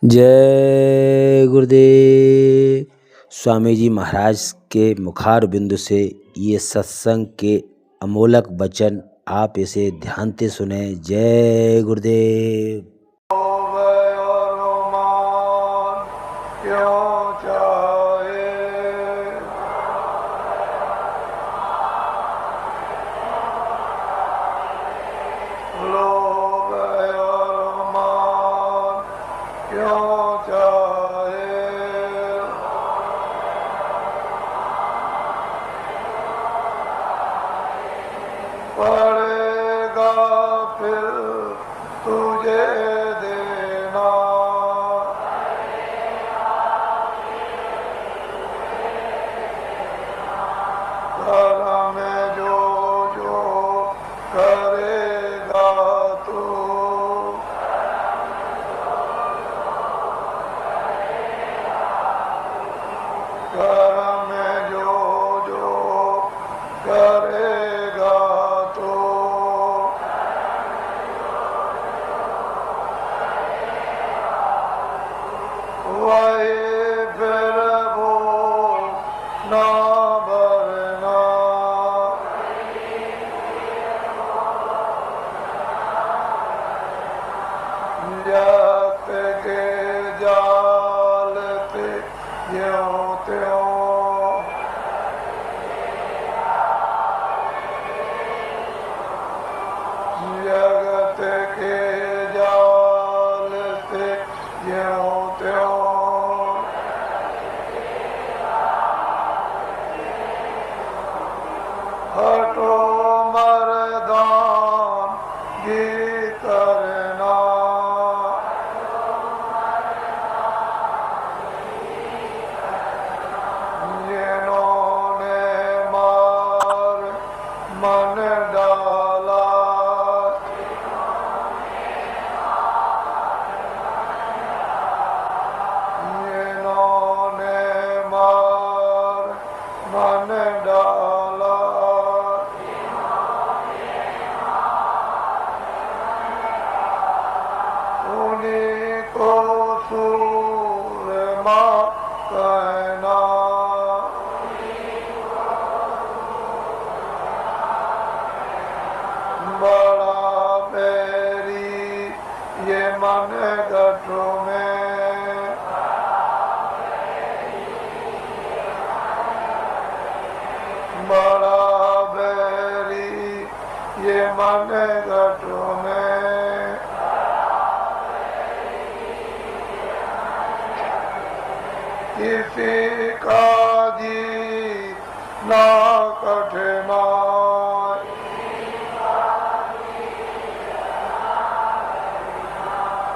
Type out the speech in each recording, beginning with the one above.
जय गुरुदेव। स्वामी जी महाराज के मुखार बिंदु से ये सत्संग के अमोलक वचन आप इसे ध्यान से सुने। जय गुरुदेव। पड़ेगा फिर तुझे देना, घर में जो जो करेगा तू, घर में जो जो करेगा तो वही फिर वो ना भरना, जत के जाल पे यों त्यों, जगत के जाल से यों त्यों, हटो मर्दान गी करना, जिन्होंने मार मन डाला, जिन्होंने मार मन डाला, उन्हीं को सूरमा कहना, बड़ा बैरी ये मन गठों में, बड़ा बैरी ये मन गठों में, किसी का जी ना कठिना,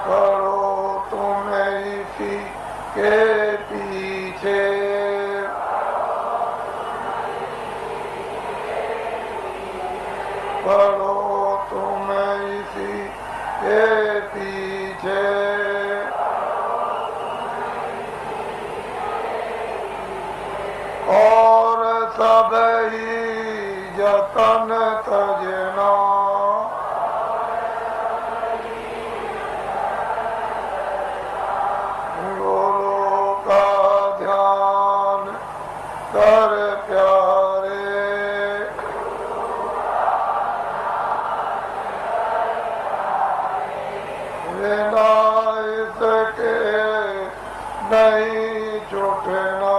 करो तुम इसी के पीछे, करो तुम इसी के पीछे, और सब ही जतन तजना, गुरु का ध्यान कर प्यारे, बिना इसके नहीं छूटना,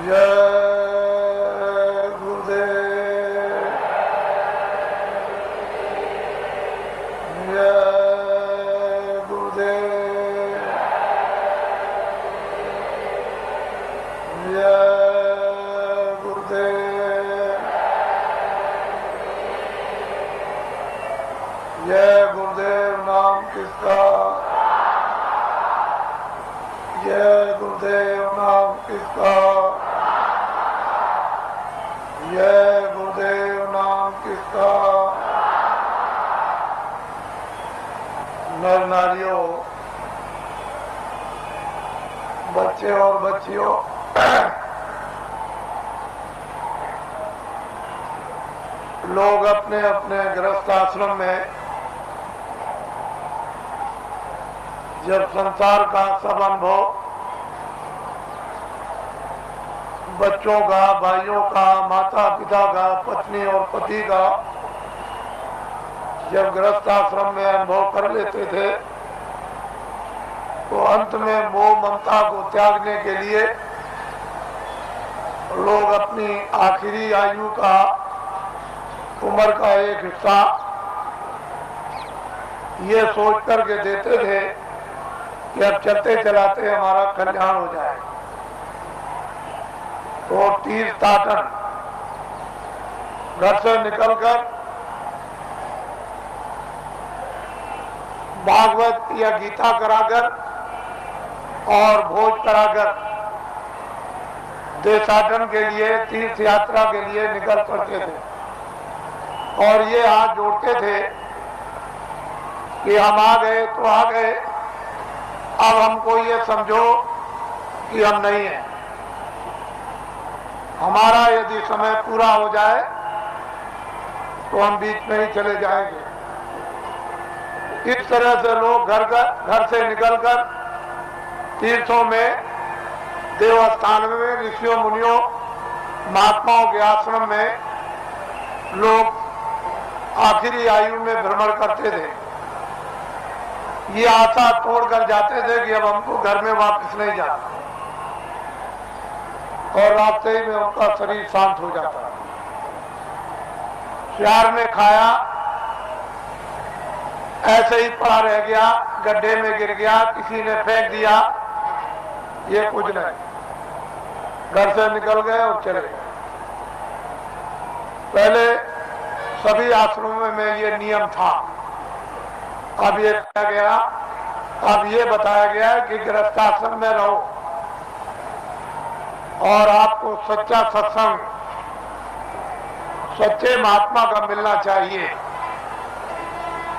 जय गुरुदेव, जय गुरुदेव, जय गुरुदेव, जय गुरुदेव नाम किसका, जय गुरुदेव नाम किसका, जय गुरुदेव नाम किसका। नर नारियों, बच्चे और बच्चियों, लोग अपने अपने गृहस्थ आश्रम में जब संसार का सब अनुभव बच्चों का, भाइयों का, माता पिता का, पत्नी और पति का जब गृहस्थ आश्रम में अनुभव कर लेते थे तो अंत में मोह ममता को त्यागने के लिए लोग अपनी आखिरी आयु का, उम्र का एक हिस्सा ये सोच करके देते थे कि अब चलते चलाते हमारा कल्याण हो जाए। तो तीर्थाटन घर से निकलकर भागवत या गीता कराकर और भोज कराकर देशाटन के लिए, तीर्थ यात्रा के लिए निकल पड़ते थे और ये हाथ जोड़ते थे कि हम आ गए तो आ गए, अब हमको ये समझो कि हम नहीं हैं। हमारा यदि समय पूरा हो जाए तो हम बीच में ही चले जाएंगे। इस तरह से लोग घर से निकलकर तीर्थों में, देवस्थान में, ऋषियों मुनियों महात्माओं के आश्रम में लोग आखिरी आयु में भ्रमण करते थे। ये आशा तोड़कर जाते थे कि अब हमको घर में वापस नहीं जाना, और रास्ते में उनका शरीर शांत हो जाता। प्यार में खाया, ऐसे ही पड़ा रह गया, गड्ढे में गिर गया, किसी ने फेंक दिया, ये कुछ नहीं। घर से निकल गए और चले गए। पहले सभी आश्रमों में ये नियम था, अब ये कहा गया, अब ये बताया गया कि गृहस्थाश्रम में रहो और आपको सच्चा सत्संग, सच्चे महात्मा का मिलना चाहिए,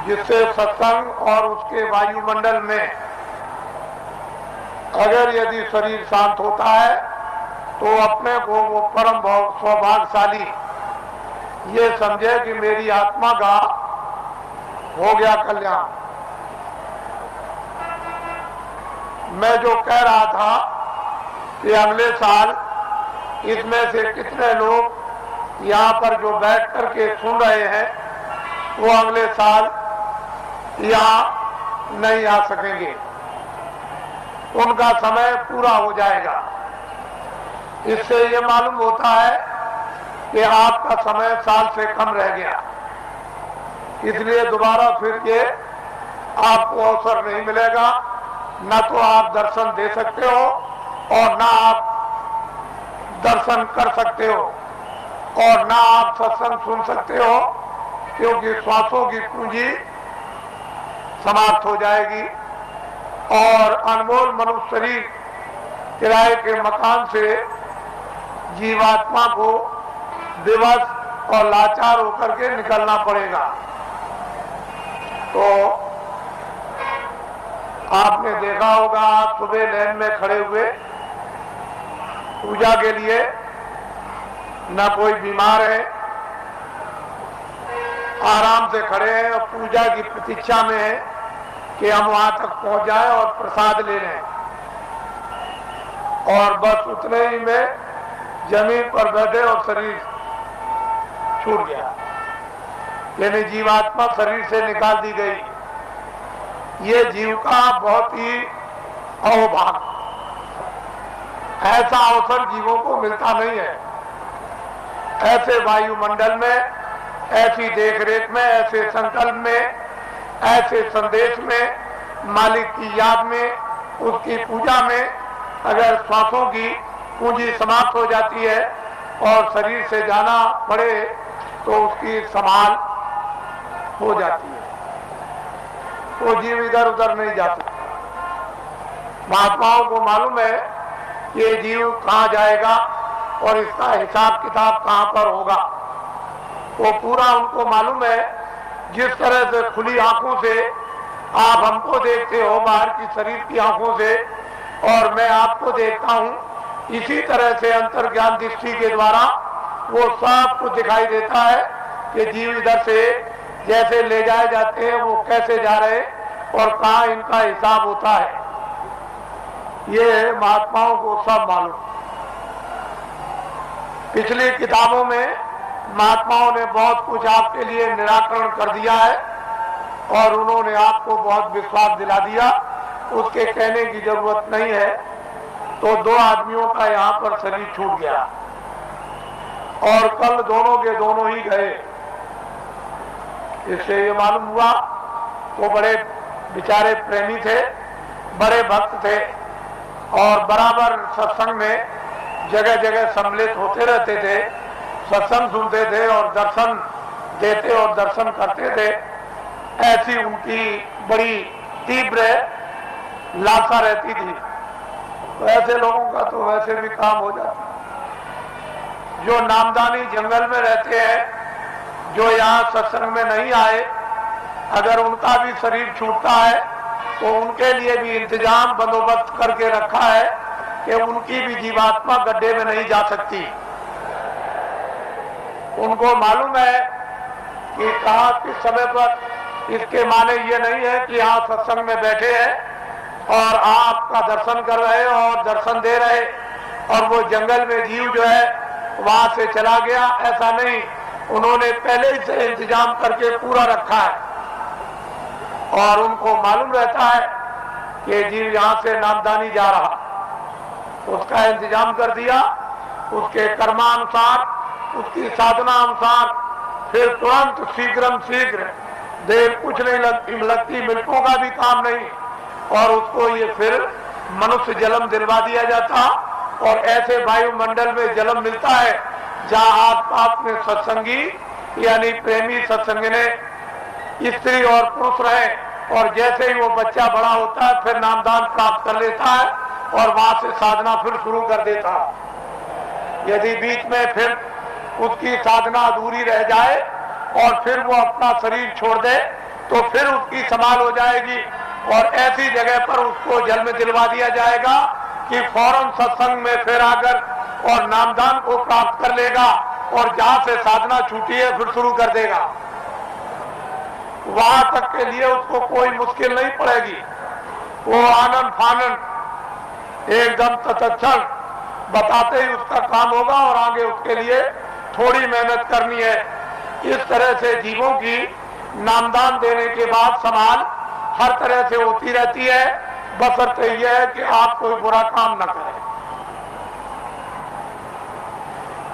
जिससे सत्संग और उसके वायुमंडल में अगर यदि शरीर शांत होता है तो अपने को वो परम सौभाग्यशाली ये समझे कि मेरी आत्मा का हो गया कल्याण। मैं जो कह रहा था कि अगले साल इसमें से कितने लोग यहाँ पर जो बैठ करके सुन रहे हैं वो अगले साल यहाँ नहीं आ सकेंगे, उनका समय पूरा हो जाएगा। इससे ये मालूम होता है कि आपका समय साल से कम रह गया, इसलिए दोबारा फिर ये आपको अवसर नहीं मिलेगा। न तो आप दर्शन दे सकते हो और न आप दर्शन कर सकते हो और न आप सत्संग सुन सकते हो, क्योंकि श्वासों की पूंजी समाप्त हो जाएगी और अनमोल मनुष्य शरीर किराए के मकान से जीवात्मा को विवश और लाचार होकर के निकलना पड़ेगा। तो आपने देखा होगा, आप सुबह लाइन में खड़े हुए पूजा के लिए, न कोई बीमार है, आराम से खड़े हैं और पूजा की प्रतीक्षा में है कि हम वहां तक पहुंच जाएं और प्रसाद ले लें, और बस उतने ही में जमीन पर बैठे और शरीर छूट गया, यानी जीवात्मा शरीर से निकाल दी गई। ये जीव का बहुत ही अहोभाग्य, ऐसा अवसर जीवों को मिलता नहीं है। ऐसे वायुमंडल में, ऐसी देखरेख में, ऐसे संकल्प में, ऐसे संदेश में, मालिक की याद में, उसकी पूजा में अगर श्वासों की पूंजी समाप्त हो जाती है और शरीर से जाना पड़े तो उसकी संभाल हो जाती है, वो जीव इधर उधर नहीं जाते। महात्माओं को मालूम है ये जीव कहाँ जाएगा और इसका हिसाब किताब कहाँ पर होगा, वो पूरा उनको मालूम है। जिस तरह से खुली आंखों से आप हमको देखते हो बाहर की शरीर की आंखों से, और मैं आपको देखता हूँ, इसी तरह से अंतर्ज्ञान दृष्टि के द्वारा वो सब कुछ दिखाई देता है कि जीव इधर से जैसे ले जाए जाते हैं वो कैसे जा रहे और कहाँ इनका हिसाब होता है, ये महात्माओं को सब मालूम। पिछली किताबों में महात्माओं ने बहुत कुछ आपके लिए निराकरण कर दिया है और उन्होंने आपको बहुत विश्वास दिला दिया, उसके कहने की जरूरत नहीं है। तो 2 आदमियों का यहाँ पर शरीर छूट गया और कल दोनों के दोनों ही गए। इससे ये मालूम हुआ वो बड़े बेचारे प्रेमी थे, बड़े भक्त थे और बराबर सत्संग में जगह जगह सम्मिलित होते रहते थे, सत्संग सुनते थे और दर्शन देते और दर्शन करते थे। ऐसी उनकी बड़ी तीव्र लालसा रहती थी। तो ऐसे लोगों का तो वैसे भी काम हो जाता। जो नामदानी जंगल में रहते हैं, जो यहाँ सत्संग में नहीं आए, अगर उनका भी शरीर छूटता है तो उनके लिए भी इंतजाम बंदोबस्त करके रखा है कि उनकी भी जीवात्मा गड्ढे में नहीं जा सकती। उनको मालूम है कि कहाँ किस समय पर। इसके माने ये नहीं है कि यहाँ सत्संग में बैठे हैं और आपका दर्शन कर रहे और दर्शन दे रहे और वो जंगल में जीव जो है वहां से चला गया, ऐसा नहीं। उन्होंने पहले ही से इंतजाम करके पूरा रखा है और उनको मालूम रहता है कि जीव यहाँ से नामदानी जा रहा, उसका इंतजाम कर दिया। उसके कर्मानुसार, उसकी साधना अनुसार फिर तुरंत शीघ्र देर कुछ नहीं लगती, मिनटों का भी काम नहीं, और उसको ये फिर मनुष्य जन्म दिलवा दिया जाता। और ऐसे वायुमंडल में जन्म मिलता है जहाँ आप में सत्संगी यानी प्रेमी सत्संगी स्त्री और पुरुष रहे, और जैसे ही वो बच्चा बड़ा होता है फिर नामदान प्राप्त कर लेता है और वहां से साधना फिर शुरू कर देता है। यदि बीच में फिर उसकी साधना अधूरी रह जाए और फिर वो अपना शरीर छोड़ दे तो फिर उसकी संभाल हो जाएगी और ऐसी जगह पर उसको जन्म दिलवा दिया जाएगा कि फौरन सत्संग में फिर आकर और नामदान को प्राप्त कर लेगा और जहां से साधना छूटी है फिर शुरू कर देगा। वहां तक के लिए उसको कोई मुश्किल नहीं पड़ेगी। वो आनंद फानंद एकदम तत्क्षण बताते ही उसका काम होगा और आगे उसके लिए थोड़ी मेहनत करनी है। इस तरह से जीवों की नामदान देने के बाद संभाल हर तरह से होती रहती है, बशर्ते यह है कि आप कोई बुरा काम न करें,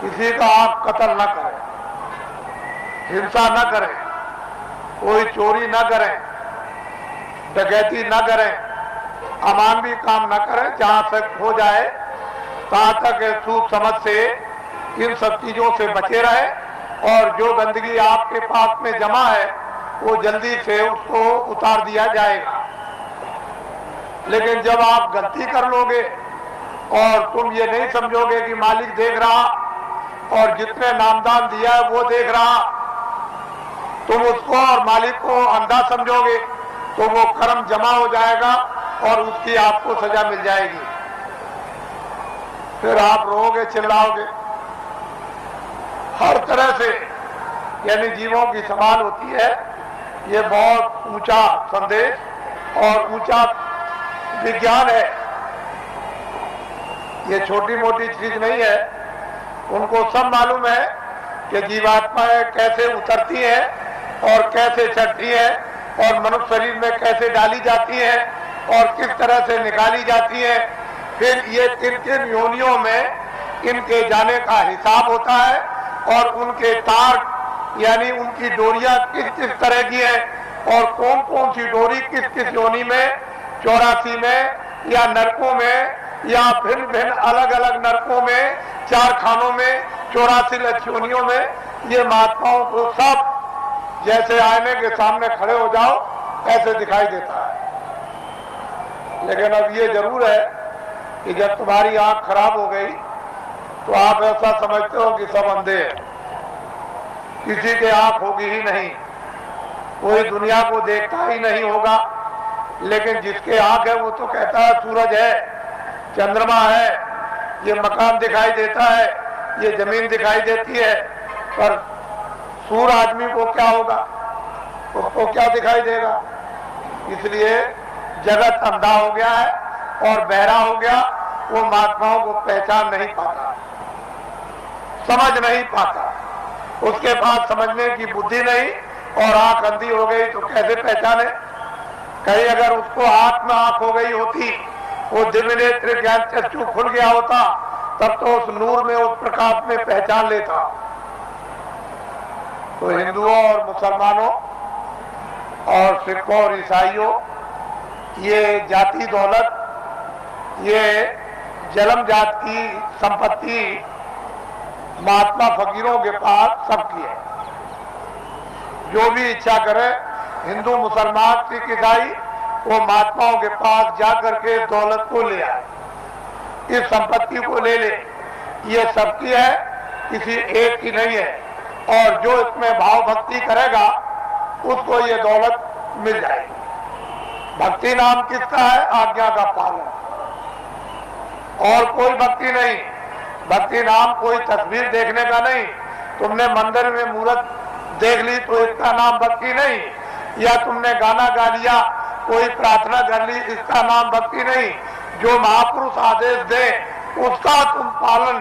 किसी का आप कत्ल न करें, हिंसा न करें, कोई चोरी न करें, डकैती न करें, अमानवीय काम न करें। जहां तक हो जाए तहां तक सूझ समझ से इन सब चीजों से बचे रहे और जो गंदगी आपके पास में जमा है वो जल्दी से उसको उतार दिया जाएगा। लेकिन जब आप गलती कर लोगे और तुम ये नहीं समझोगे कि मालिक देख रहा और जितने नामदान दिया है वो देख रहा, तुम उसको और मालिक को अंधा समझोगे तो वो कर्म जमा हो जाएगा और उसकी आपको सजा मिल जाएगी। फिर आप रोओगे, चिल्लाओगे। हर तरह से यानी जीवों की संभाल होती है। ये बहुत ऊंचा संदेश और ऊंचा विज्ञान है। ये छोटी मोटी चीज नहीं है। उनको सब मालूम है कि जीवात्माएं कैसे उतरती हैं और कैसे चढ़ती हैं और मनुष्य शरीर में कैसे डाली जाती हैं और किस तरह से निकाली जाती हैं। फिर ये किन किन योनियों में इनके जाने का हिसाब होता है और उनके तार यानी उनकी डोरियां किस किस तरह की है और कौन कौन सी डोरी किस किस योनि में, 84 में या नरकों में या भिन्न भिन्न अलग अलग नरकों में, 4 खानों में, 84 लक्ष्योनियों में, ये महात्माओं को सब जैसे आईने के सामने खड़े हो जाओ ऐसे दिखाई देता है। लेकिन अब ये जरूर है कि जब तुम्हारी आंख खराब हो गई तो आप ऐसा समझते हो कि सब अंधे हैं, किसी के आंख होगी ही नहीं, कोई दुनिया को देखता ही नहीं होगा। लेकिन जिसके आंख है वो तो कहता है सूरज है, चंद्रमा है, ये मकान दिखाई देता है, ये जमीन दिखाई देती है, पर सूर आदमी को क्या होगा, उसको क्या दिखाई देगा। इसलिए जगत अंधा हो गया है और बहरा हो गया, वो महात्माओं को पहचान नहीं पाता, समझ नहीं पाता, उसके पास समझने की बुद्धि नहीं और आंख अंधी हो गई तो कैसे पहचाने। कहीं अगर उसको हाथ में आंख हो गई होती, वो दिव्य नेत्र ज्ञान चक्षु खुल गया होता, तब तो उस नूर में, उस प्रकाश में पहचान लेता। तो हिंदुओं और मुसलमानों और सिखों और ईसाइयों, ये जाति दौलत, ये जन्म जात की संपत्ति महात्मा फकीरों के पास सबकी है। जो भी इच्छा करे, हिंदू मुसलमान सिख ईसाई, वो महात्माओं के पास जाकर के दौलत को ले आए, इस संपत्ति को ले ले। ये सबकी है, किसी एक की नहीं है। और जो इसमें भाव भक्ति करेगा उसको ये दौलत मिल जाएगी। भक्ति नाम किसका है? आज्ञा का पालन, और कोई भक्ति नहीं। भक्ति नाम कोई तस्वीर देखने का नहीं। तुमने मंदिर में मूर्त देख ली तो इसका नाम भक्ति नहीं, या तुमने गाना गा लिया, कोई प्रार्थना कर ली, इसका नाम भक्ति नहीं। जो महापुरुष आदेश दे उसका तुम पालन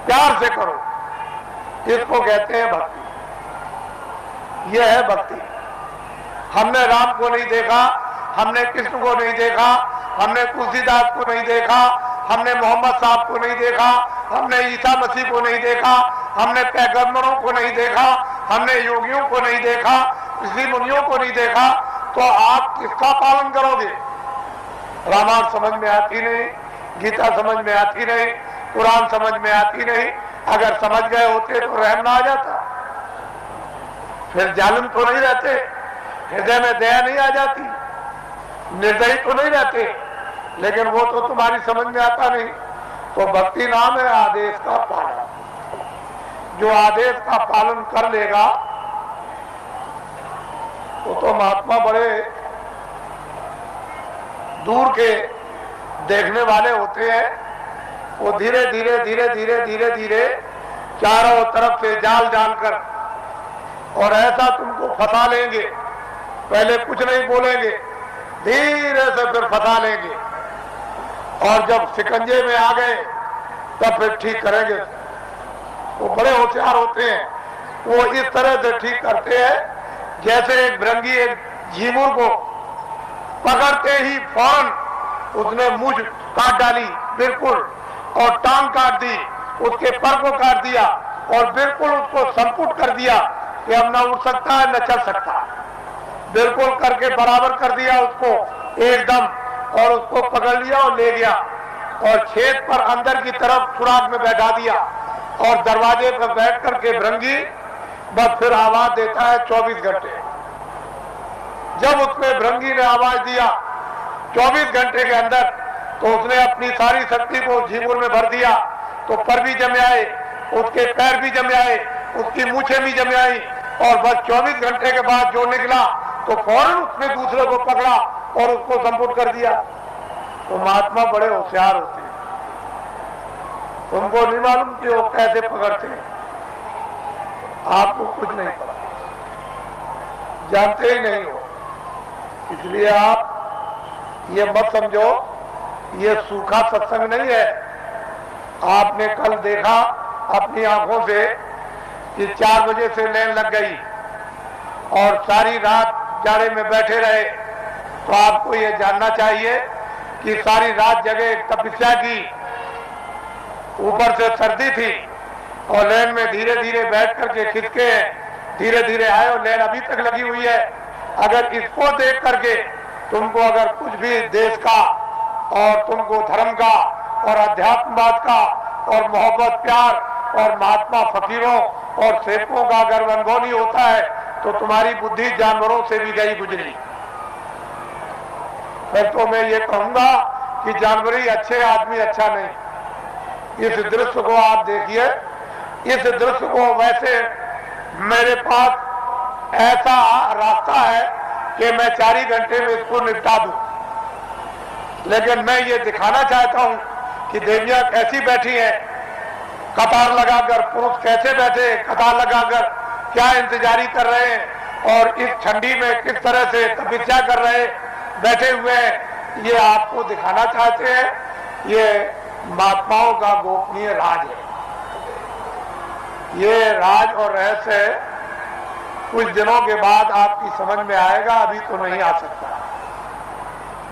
प्यार से करो, इसको कहते हैं भक्ति। यह है भक्ति। हमने राम को नहीं देखा, हमने कृष्ण को नहीं देखा, हमने तुलसीदास को नहीं देखा, हमने मोहम्मद साहब को नहीं देखा, हमने ईसा मसीह को नहीं देखा, हमने पैगंबरों को नहीं देखा, हमने योगियों को नहीं देखा, ऋषि मुनियों को नहीं देखा, तो आप किसका पालन करोगे? रामायण समझ में आती नहीं, गीता समझ में आती नहीं, कुरान समझ में आती नहीं। अगर समझ गए होते तो रहम ना आ जाता, फिर जालिम तो नहीं रहते, हृदय में दया नहीं आ जाती, निर्दयी तो नहीं रहते। लेकिन वो तो तुम्हारी समझ में आता नहीं। तो भक्ति नाम है आदेश का पालन। जो आदेश का पालन कर लेगा वो तो महात्मा बड़े दूर के देखने वाले होते हैं। वो धीरे धीरे धीरे धीरे धीरे धीरे चारों तरफ से जाल डालकर और ऐसा तुमको फंसा लेंगे, पहले कुछ नहीं बोलेंगे, धीरे से फिर फंसा लेंगे, और जब शिकंजे में आ गए तब फिर ठीक करेंगे। वो बड़े होशियार होते हैं, वो इस तरह से ठीक करते हैं जैसे एक भृंगी एक झींगुर को पकड़ते ही फौरन उसने मूंछ काट डाली बिल्कुल, और टांग काट दी, उसके पर को काट दिया और बिल्कुल उसको संपुट कर दिया कि अब न उठ सकता है न चल सकता, बिल्कुल करके बराबर कर दिया उसको एकदम, और उसको पकड़ लिया और ले गया और छेद पर अंदर की तरफ सुराग में बैठा दिया, और दरवाजे पर बैठ करके भृंगी बस फिर आवाज देता है 24 घंटे। जब उसने भृंगी ने आवाज दिया 24 घंटे के अंदर, तो उसने अपनी सारी शक्ति को झींगुर में भर दिया, तो पर भी जमे आए, उसके पैर भी जमे आए, उसकी मूछें भी जमे आई, और बस 24 घंटे के बाद जो निकला तो फौरन उसने दूसरे को पकड़ा और उसको संपुट कर दिया। तो महात्मा बड़े होशियार होते हैं, उनको नहीं मालूम कि वो कैसे पकड़ते हैं। आपको कुछ नहीं पता, जानते ही नहीं हो। इसलिए आप ये मत समझो ये सूखा सत्संग नहीं है। आपने कल देखा अपनी आंखों से कि 4 बजे से लाइन लग गई और सारी रात जाड़े में बैठे रहे। तो आपको ये जानना चाहिए कि सारी रात जगह तपस्या की, ऊपर से सर्दी थी और लाइन में धीरे धीरे बैठ करके खिसके धीरे धीरे आए और लाइन अभी तक लगी हुई है। अगर इसको देख करके तुमको अगर कुछ भी देश का और तुमको धर्म का और अध्यात्मवाद का और मोहब्बत प्यार और महात्मा फकीरों और सेवकों का अगर अनुभव नहीं होता है तो तुम्हारी बुद्धि जानवरों से भी गई गुजरी। फिर तो मैं ये कहूंगा कि जानवर ही अच्छे, आदमी अच्छा नहीं। इस दृश्य को आप देखिए, इस दृश्य को वैसे मेरे पास ऐसा रास्ता है कि मैं 4 ही घंटे में इसको निपटा दूं, लेकिन मैं ये दिखाना चाहता हूं कि देवियां कैसी बैठी हैं। कतार लगाकर पुरुष कैसे बैठे, कतार लगाकर क्या इंतजारी कर रहे हैं और इस ठंडी में किस तरह से तपस्या कर रहे बैठे हुए हैं, ये आपको दिखाना चाहते हैं। ये महात्माओं का गोपनीय राज है। ये राज और रहस्य कुछ दिनों के बाद आपकी समझ में आएगा, अभी तो नहीं आ सकता।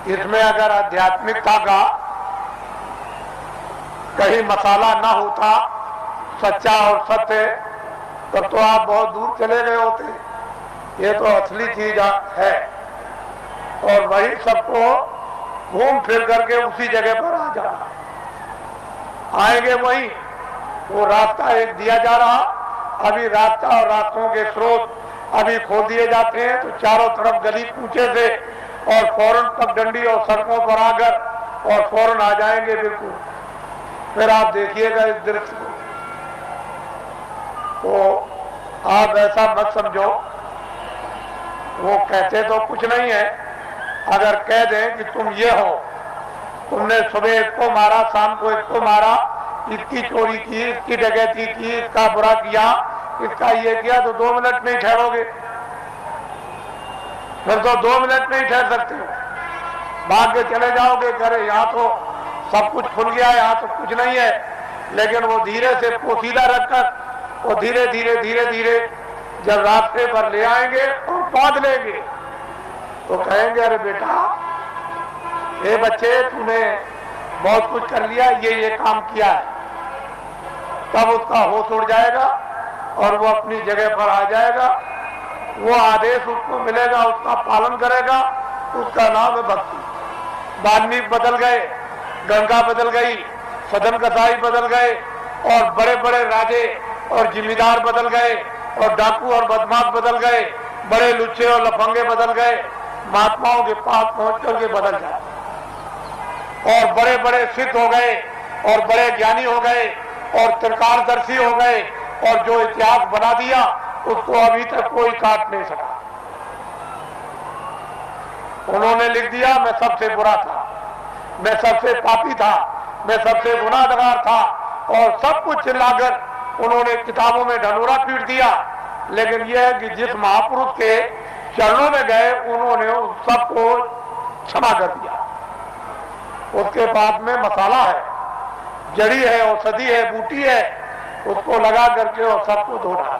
इसमें अगर आध्यात्मिकता का कहीं मसाला ना होता, सच्चा और सत्य, तब तो आप बहुत दूर चले गए होते। ये तो असली चीज है और वही सबको घूम फिर करके उसी जगह पर आ जाना, आएंगे वही। वो रास्ता एक दिया जा रहा, अभी रास्ता और रास्तों के स्रोत अभी खोल दिए जाते हैं, तो चारों तरफ गली कूचे से और फौरन पगडंडी और सड़कों पर आकर और फौरन आ जाएंगे बिल्कुल। फिर आप देखिएगा इस दृश्य को, तो आप ऐसा मत समझो। वो कहते तो कुछ नहीं है, अगर कह दें कि तुम ये हो, तुमने सुबह इसको मारा, शाम को इसको मारा, इसकी चोरी की, इसकी डकैती की, इसका बुरा किया, इसका ये किया, तो 2 मिनट नहीं ठहरोगे। फिर तो 2 मिनट नहीं ठहर सकते हो, भाग के चले जाओगे। करे यहाँ तो सब कुछ खुल गया, यहाँ तो कुछ नहीं है। लेकिन वो धीरे से पोशीदा रखकर वो धीरे धीरे धीरे धीरे जब रास्ते पर ले आएंगे और बांध लेंगे, तो कहेंगे अरे बेटा, ये बच्चे तूने बहुत कुछ कर लिया, ये काम किया है। तब उसका होश उड़ जाएगा और वो अपनी जगह पर आ जाएगा। वो आदेश उसको मिलेगा, उसका पालन करेगा। उसका नाम है भक्ति। वाल्मीकि बदल गए, गंगा बदल गई, सदन कसाई बदल गए और बड़े बड़े राजे और जिम्मेदार बदल गए और डाकू और बदमाश बदल गए, बड़े लुच्चे और लफंगे बदल गए। महात्माओं के पास पहुंच करके बदल जाए और बड़े बड़े सिद्ध हो गए और बड़े ज्ञानी हो गए और त्रिकालदर्शी हो गए और जो इतिहास बना दिया उसको अभी तक कोई काट नहीं सका। उन्होंने लिख दिया मैं सबसे बुरा था, मैं सबसे पापी था, मैं सबसे गुनाहगार था और सब कुछ चिल्लाकर उन्होंने किताबों में ढनूरा पीट दिया। लेकिन यह है कि जिस महापुरुष के चरणों में गए उन्होंने उस सबको क्षमा कर दिया। उसके बाद में मसाला है, जड़ी है, औषधि है, बूटी है, उसको लगा करके और सबको धो डाला।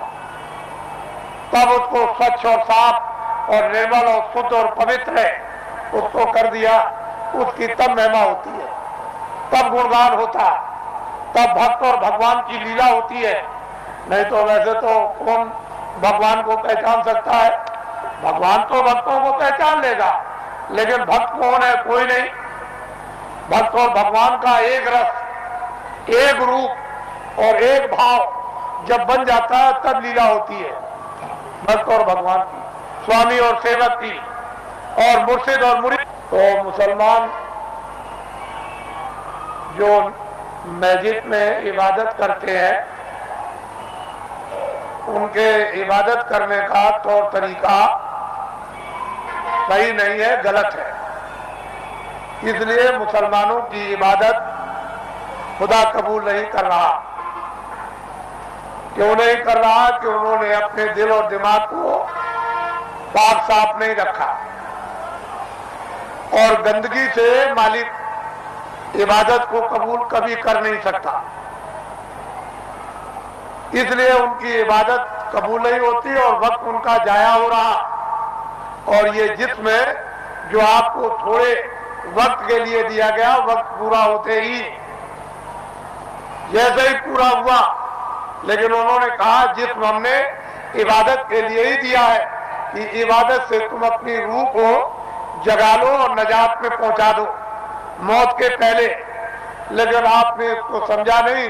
तब उसको स्वच्छ और साफ और निर्मल और शुद्ध और पवित्र है उसको कर दिया। उसकी तब महिमा होती है, तब गुणगान होता है, तब भक्त और भगवान की लीला होती है। नहीं तो वैसे तो कौन भगवान को पहचान सकता है? भगवान तो भक्तों को पहचान लेगा, लेकिन भक्त कौन है? कोई नहीं। भक्त और भगवान का एक रस, एक रूप और एक भाव जब बन जाता है तब लीला होती है भक्त और भगवान की, स्वामी और सेवक की, और मुर्शिद और मुरीद। तो मुसलमान जो मस्जिद में इबादत करते हैं उनके इबादत करने का तौर तरीका सही नहीं है, गलत है। इसलिए मुसलमानों की इबादत खुदा कबूल नहीं कर रहा। क्यों नहीं कर रहा? कि उन्होंने अपने दिल और दिमाग को पाक साफ नहीं रखा और गंदगी से मालिक इबादत को कबूल कभी कर नहीं सकता। इसलिए उनकी इबादत कबूल नहीं होती और वक्त उनका जाया हो रहा। और ये जिसमें जो आपको थोड़े वक्त के लिए दिया गया, वक्त पूरा होते ही जैसे ही पूरा हुआ, लेकिन उन्होंने कहा जिस्म हमने इबादत के लिए ही दिया है कि इबादत से तुम अपनी रूह को जगा लो और नजात में पहुंचा दो मौत के पहले। लेकिन आपने इसको समझा नहीं,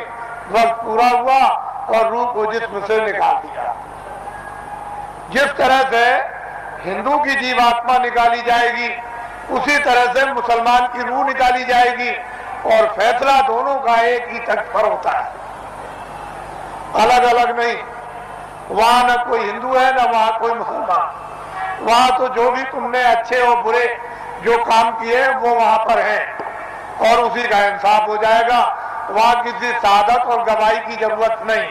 वक्त पूरा हुआ और रूह को जिस्म से निकाल दिया। जिस तरह से हिंदू की जीवात्मा निकाली जाएगी, उसी तरह से मुसलमान की रूह निकाली जाएगी और फैसला दोनों का एक ही तख्त पर होता है, अलग अलग नहीं। वहां न कोई हिंदू है न वहां कोई मुसलमान। वहां तो जो भी तुमने अच्छे और बुरे जो काम किए वो वहां पर हैं और उसी का इंसाफ हो जाएगा। वहां किसी शहादत और गवाही की जरूरत नहीं।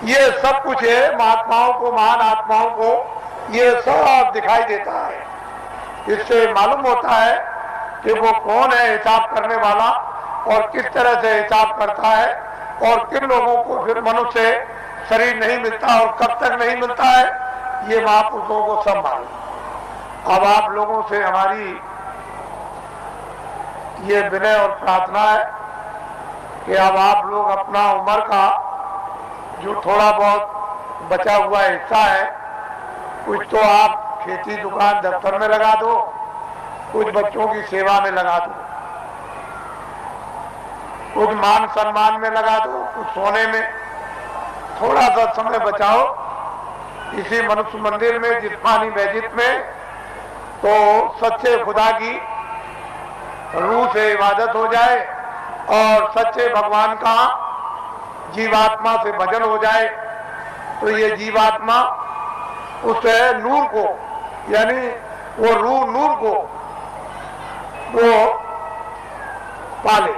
ये सब कुछ है, महात्माओं को, महान आत्माओं को ये सब दिखाई देता है। इससे मालूम होता है कि वो कौन है हिसाब करने वाला और किस तरह से हिसाब करता है, और किन लोगों को फिर मनुष्य शरीर नहीं मिलता और कब तक नहीं मिलता है, ये महापुरुषों को सब मालूम। अब आप लोगों से हमारी ये विनय और प्रार्थना है कि अब आप लोग अपना उम्र का जो थोड़ा बहुत बचा हुआ हिस्सा है, कुछ तो आप खेती, दुकान, दफ्तर में लगा दो, कुछ बच्चों की सेवा में लगा दो, कुछ मान सम्मान में लगा दो, कुछ सोने में। थोड़ा सा समय बचाओ इसी मनुष्य मंदिर में, जिस्मानी मस्जिद में, तो सच्चे खुदा की रूह से इबादत हो जाए और सच्चे भगवान का जीवात्मा से भजन हो जाए, तो ये जीवात्मा उस नूर को, यानी वो रूह नूर को वो पाले,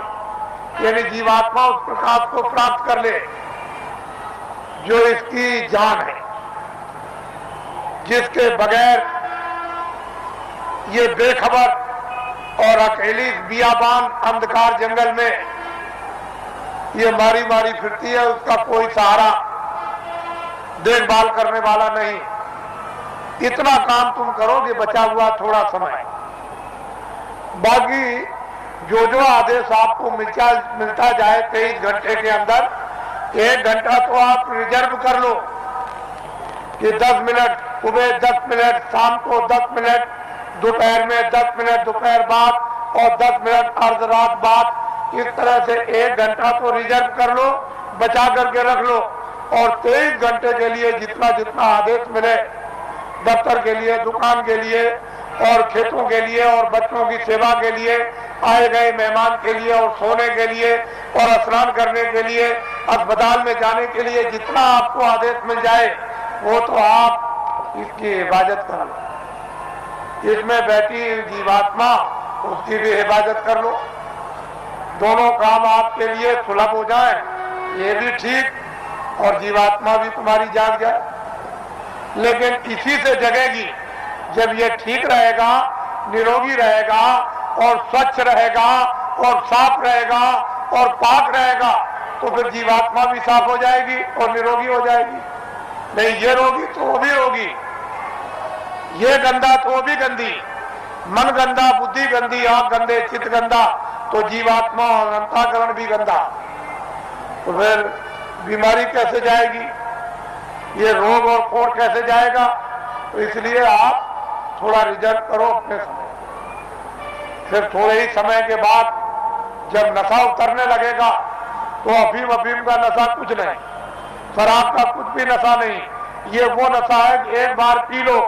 यानी जीवात्मा उस प्रकाश को प्राप्त कर ले जो इसकी जान है, जिसके बगैर ये बेखबर और अकेली बियाबान अंधकार जंगल में ये मारी मारी फिरती है, उसका कोई सहारा, देखभाल करने वाला नहीं। इतना काम तुम करोगे बचा हुआ थोड़ा समय, बाकी जो जो आदेश आपको मिलता जाए 23 घंटे के अंदर, 1 घंटा तो आप रिजर्व कर लो कि 10 मिनट सुबह, 10 मिनट शाम को, 10 मिनट दोपहर में, 10 मिनट दोपहर बाद और 10 मिनट अर्ध रात बाद। इस तरह से 1 घंटा तो रिजर्व कर लो, बचा करके रख लो, और 23 घंटे के लिए जितना जितना आदेश मिले, दफ्तर के लिए, दुकान के लिए और खेतों के लिए और बच्चों की सेवा के लिए, आए गए मेहमान के लिए और सोने के लिए और स्नान करने के लिए, अस्पताल में जाने के लिए, जितना आपको आदेश मिल जाए वो तो आप इसकी हिफाजत कर लो। इसमें बैठी जीवात्मा, उसकी भी हिफाजत कर लो। दोनों काम आपके लिए सुलभ हो जाए, ये भी ठीक और जीवात्मा भी तुम्हारी जाग जाए। लेकिन इसी से जगेगी जब ये ठीक रहेगा, निरोगी रहेगा और स्वच्छ रहेगा और साफ रहेगा और पाक रहेगा, तो फिर जीवात्मा भी साफ हो जाएगी और निरोगी हो जाएगी। नहीं, ये रोगी तो वो भी रोगी, ये गंदा तो वो भी गंदी, मन गंदा, बुद्धि गंदी, आंख गंदे, चित्त गंदा, तो जीवात्मा और अंतःकरण भी गंदा, तो फिर बीमारी कैसे जाएगी, ये रोग और कोड़ कैसे जाएगा। तो इसलिए आप थोड़ा रिजर्व करो अपने समय। फिर थोड़े ही समय के बाद जब नशा उतरने लगेगा तो अफीम का नशा कुछ नहीं, शराब का कुछ भी नशा नहीं, ये वो नशा है कि एक बार पी लो